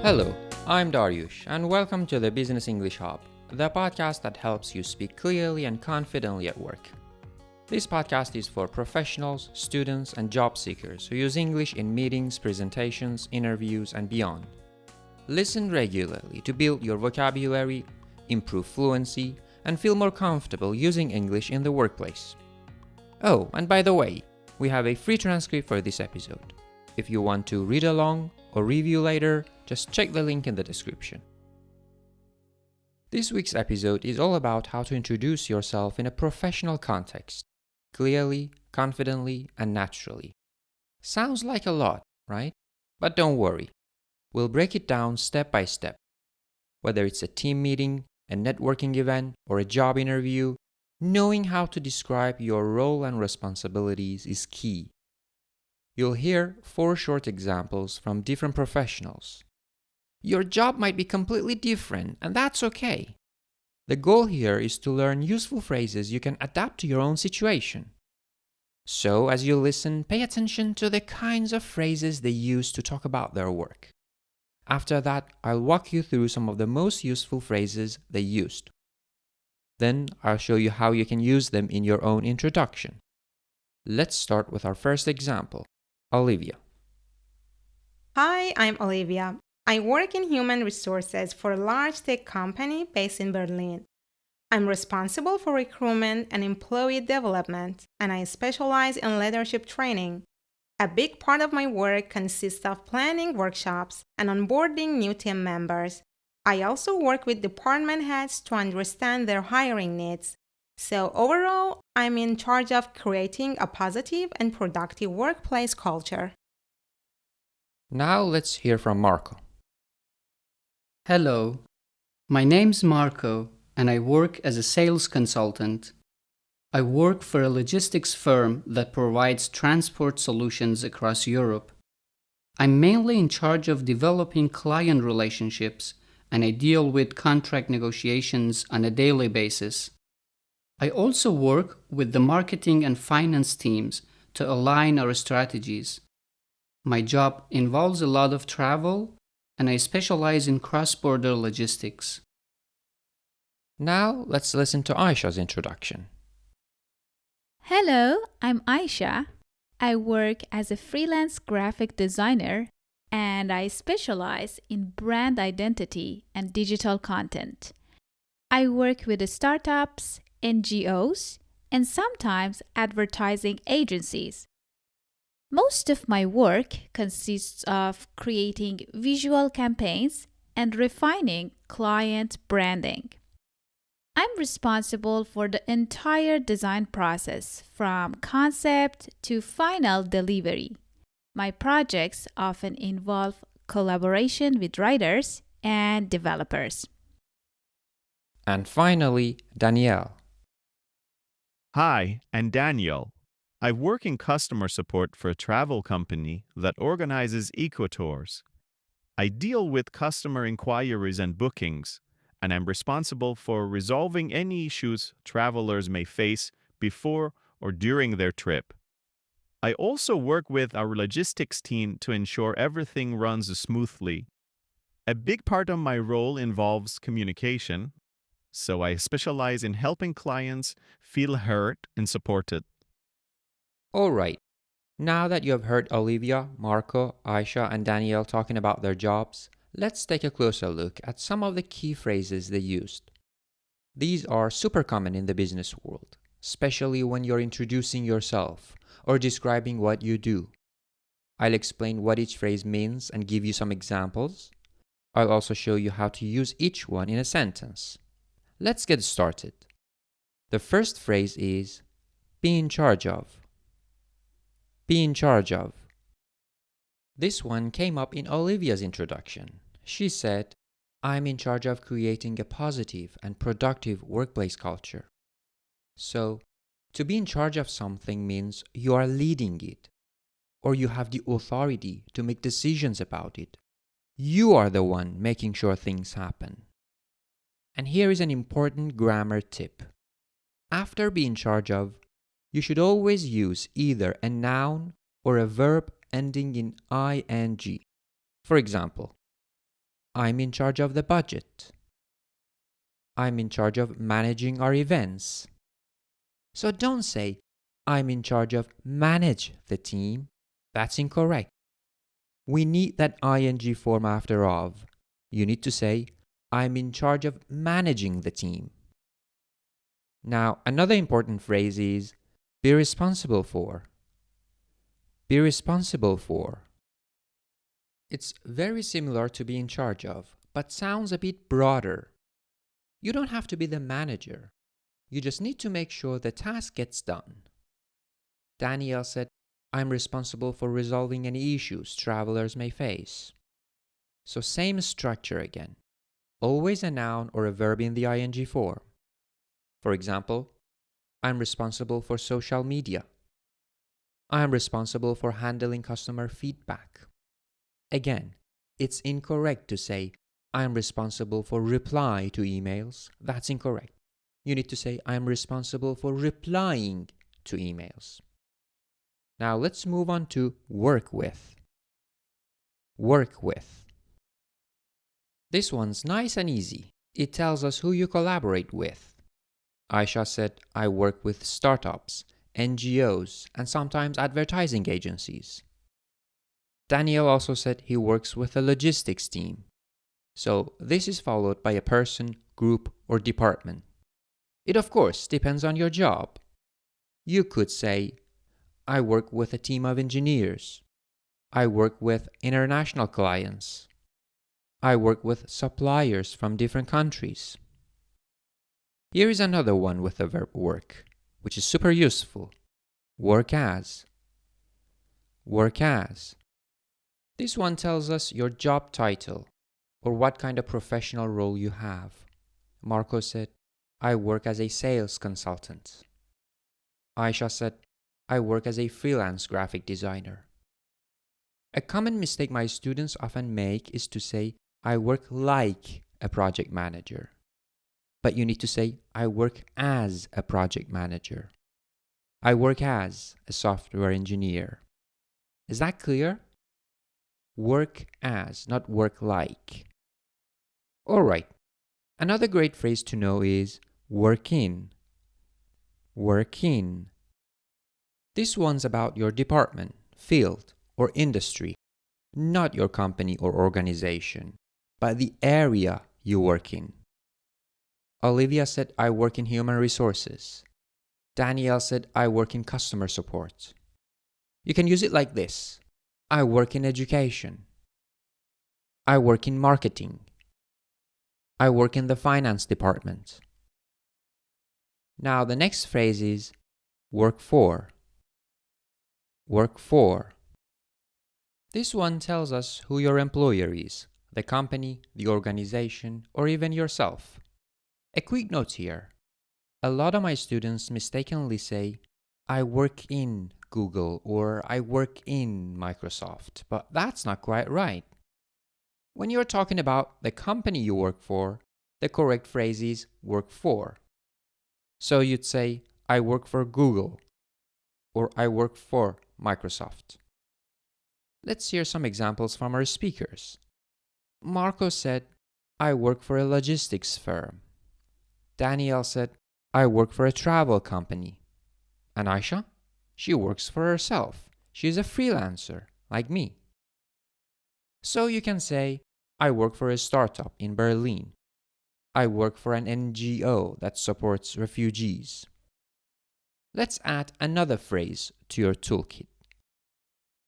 Hello, I'm Dariush, and welcome to the Business English Hub, the podcast that helps you speak clearly and confidently at work. This podcast is for professionals, students, and job seekers who use English in meetings, presentations, interviews, and beyond. Listen regularly to build your vocabulary, improve fluency, and feel more comfortable using English in the workplace. Oh, and by the way, we have a free transcript for this episode. If you want to read along or review later, just check the link in the description. This week's episode is all about how to introduce yourself in a professional context, clearly, confidently, and naturally. Sounds like a lot, right? But don't worry. We'll break it down step by step. Whether it's a team meeting, a networking event, or a job interview, knowing how to describe your role and responsibilities is key. You'll hear 4 short examples from different professionals. Your job might be completely different, and that's okay. The goal here is to learn useful phrases you can adapt to your own situation. So, as you listen, pay attention to the kinds of phrases they use to talk about their work. After that, I'll walk you through some of the most useful phrases they used. Then, I'll show you how you can use them in your own introduction. Let's start with our first example. Olivia. Hi, I'm Olivia. I work in human resources for a large tech company based in Berlin. I'm responsible for recruitment and employee development, and I specialize in leadership training. A big part of my work consists of planning workshops and onboarding new team members. I also work with department heads to understand their hiring needs. So, overall, I'm in charge of creating a positive and productive workplace culture. Now let's hear from Marco. Hello, my name's Marco and I work as a sales consultant. I work for a logistics firm that provides transport solutions across Europe. I'm mainly in charge of developing client relationships and I deal with contract negotiations on a daily basis. I also work with the marketing and finance teams to align our strategies. My job involves a lot of travel and I specialize in cross-border logistics. Now let's listen to Aisha's introduction. Hello, I'm Aisha. I work as a freelance graphic designer and I specialize in brand identity and digital content. I work with startups, NGOs, and sometimes advertising agencies. Most of my work consists of creating visual campaigns and refining client branding. I'm responsible for the entire design process from concept to final delivery. My projects often involve collaboration with writers and developers. And finally, Danielle. Hi, I'm Daniel. I work in customer support for a travel company that organizes eco-tours. I deal with customer inquiries and bookings, and I'm responsible for resolving any issues travelers may face before or during their trip. I also work with our logistics team to ensure everything runs smoothly. A big part of my role involves communication, so I specialize in helping clients feel heard and supported. Alright, now that you have heard Olivia, Marco, Aisha, and Danielle talking about their jobs, let's take a closer look at some of the key phrases they used. These are super common in the business world, especially when you're introducing yourself or describing what you do. I'll explain what each phrase means and give you some examples. I'll also show you how to use each one in a sentence. Let's get started. The first phrase is be in charge of. Be in charge of. This one came up in Olivia's introduction. She said, I'm in charge of creating a positive and productive workplace culture. So, to be in charge of something means you are leading it, or you have the authority to make decisions about it. You are the one making sure things happen. And here is an important grammar tip. After be in charge of, you should always use either a noun or a verb ending in ing. For example, I'm in charge of the budget. I'm in charge of managing our events. So don't say, I'm in charge of manage the team. That's incorrect. We need that ing form after of. You need to say, I'm in charge of managing the team. Now, another important phrase is be responsible for. Be responsible for. It's very similar to be in charge of, but sounds a bit broader. You don't have to be the manager. You just need to make sure the task gets done. Danielle said, I'm responsible for resolving any issues travelers may face. So same structure again. Always a noun or a verb in the ing form. For example, I'm responsible for social media. I'm responsible for handling customer feedback. Again, it's incorrect to say, I'm responsible for reply to emails. That's incorrect. You need to say, I'm responsible for replying to emails. Now let's move on to work with. Work with. This one's nice and easy. It tells us who you collaborate with. Aisha said, I work with startups, NGOs, and sometimes advertising agencies. Daniel also said he works with a logistics team. So this is followed by a person, group, or department. It of course depends on your job. You could say, I work with a team of engineers. I work with international clients. I work with suppliers from different countries. Here is another one with the verb work, which is super useful. Work as. Work as. This one tells us your job title or what kind of professional role you have. Marco said, I work as a sales consultant. Aisha said, I work as a freelance graphic designer. A common mistake my students often make is to say, I work like a project manager. But you need to say, I work as a project manager. I work as a software engineer. Is that clear? Work as, not work like. Alright, another great phrase to know is work in. Work in. This one's about your department, field, or industry, not your company or organization, but the area you work in. Olivia said, I work in human resources. Danielle said, I work in customer support. You can use it like this. I work in education. I work in marketing. I work in the finance department. Now the next phrase is work for. Work for. This one tells us who your employer is, the company, the organization, or even yourself. A quick note here. A lot of my students mistakenly say, I work in Google or I work in Microsoft, but that's not quite right. When you're talking about the company you work for, the correct phrase is work for. So you'd say, I work for Google or I work for Microsoft. Let's hear some examples from our speakers. Marco said, I work for a logistics firm. Danielle said, I work for a travel company. And Aisha? She works for herself. She's a freelancer, like me. So you can say, I work for a startup in Berlin. I work for an NGO that supports refugees. Let's add another phrase to your toolkit.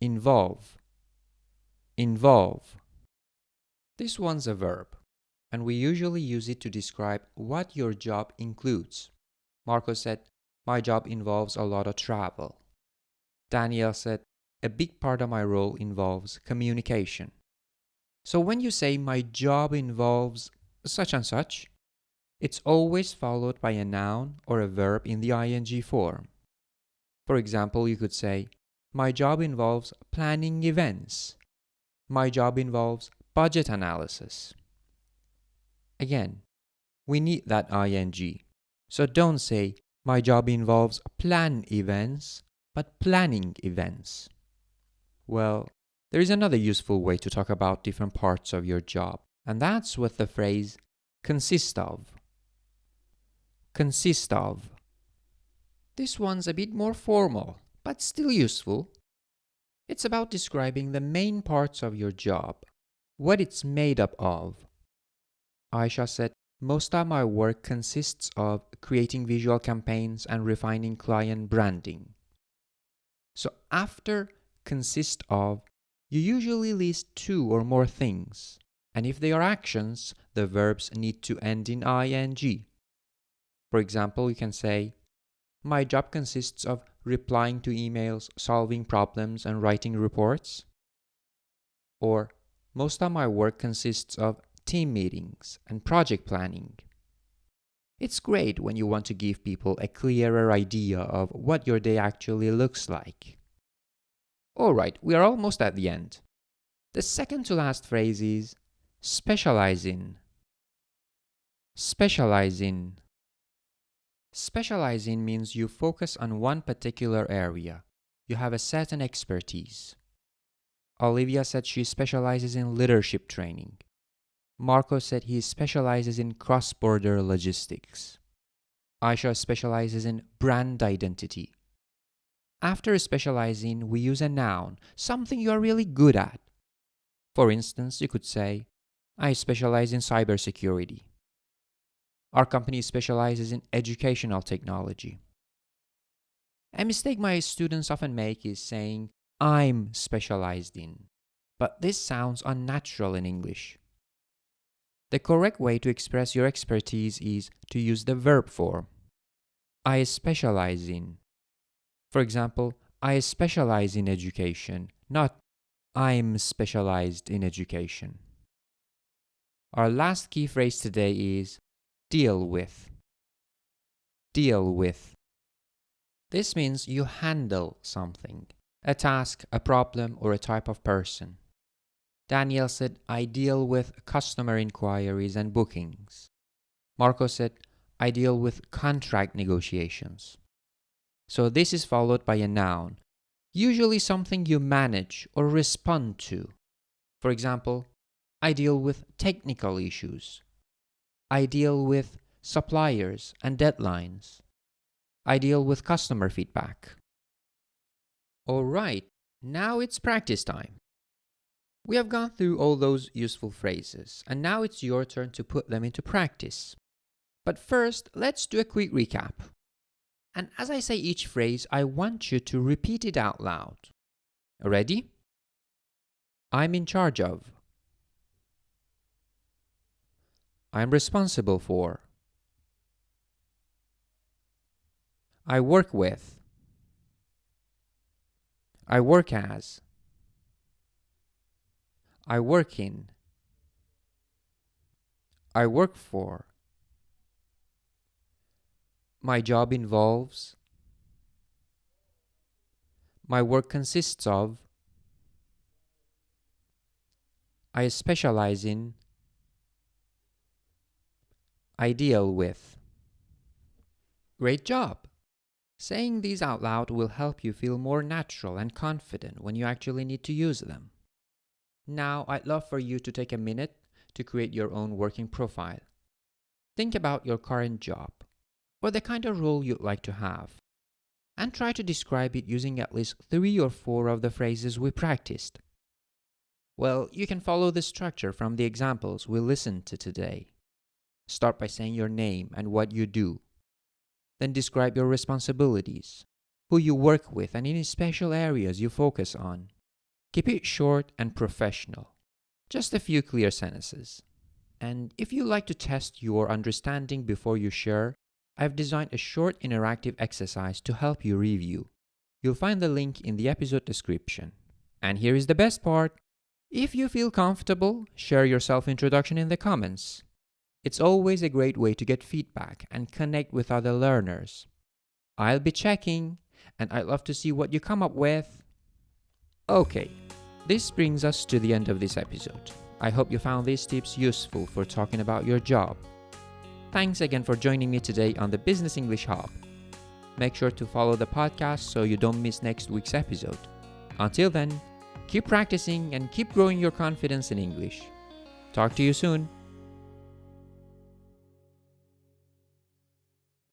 Involve. Involve. This one's a verb, and we usually use it to describe what your job includes. Marco said, my job involves a lot of travel. Danielle said, a big part of my role involves communication. So when you say my job involves such and such, it's always followed by a noun or a verb in the ing form. For example, you could say, my job involves planning events. My job involves budget analysis. Again, we need that ing. So don't say, my job involves plan events, but planning events. Well, there is another useful way to talk about different parts of your job. And that's with the phrase consist of. Consist of. This one's a bit more formal, but still useful. It's about describing the main parts of your job, what it's made up of. Aisha said, most of my work consists of creating visual campaigns and refining client branding. So after consist of, you usually list 2 or more things. And if they are actions, the verbs need to end in ing. For example, you can say, my job consists of replying to emails, solving problems, and writing reports. Or, most of my work consists of team meetings and project planning. It's great when you want to give people a clearer idea of what your day actually looks like. Alright, we are almost at the end. The second to last phrase is specialize in. Specialize in. Specialize in means you focus on one particular area. You have a certain expertise. Olivia said she specializes in leadership training. Marco said he specializes in cross-border logistics. Aisha specializes in brand identity. After specializing, we use a noun, something you are really good at. For instance, you could say, I specialize in cybersecurity. Our company specializes in educational technology. A mistake my students often make is saying, I'm specialized in. But this sounds unnatural in English. The correct way to express your expertise is to use the verb form. I specialize in. For example, I specialize in education, not I'm specialized in education. Our last key phrase today is deal with. Deal with. This means you handle something, a task, a problem, or a type of person. Daniel said, I deal with customer inquiries and bookings. Marco said, I deal with contract negotiations. So this is followed by a noun, usually something you manage or respond to. For example, I deal with technical issues. I deal with suppliers and deadlines. I deal with customer feedback. Alright, now it's practice time. We have gone through all those useful phrases, and now it's your turn to put them into practice. But first, let's do a quick recap. And as I say each phrase, I want you to repeat it out loud. Ready? I'm in charge of. I'm responsible for. I work with. I work as. I work in. I work for. My job involves. My work consists of. I specialize in. I deal with. Great job! Saying these out loud will help you feel more natural and confident when you actually need to use them. Now, I'd love for you to take a minute to create your own working profile. Think about your current job, or the kind of role you'd like to have, and try to describe it using at least 3 or 4 of the phrases we practiced. Well, you can follow the structure from the examples we listened to today. Start by saying your name and what you do. Then describe your responsibilities, who you work with, and any special areas you focus on. Keep it short and professional. Just a few clear sentences. And if you like to test your understanding before you share, I've designed a short interactive exercise to help you review. You'll find the link in the episode description. And here is the best part. If you feel comfortable, share your self-introduction in the comments. It's always a great way to get feedback and connect with other learners. I'll be checking, and I'd love to see what you come up with. Okay, this brings us to the end of this episode. I hope you found these tips useful for talking about your job. Thanks again for joining me today on the Business English Hub. Make sure to follow the podcast so you don't miss next week's episode. Until then, keep practicing and keep growing your confidence in English. Talk to you soon.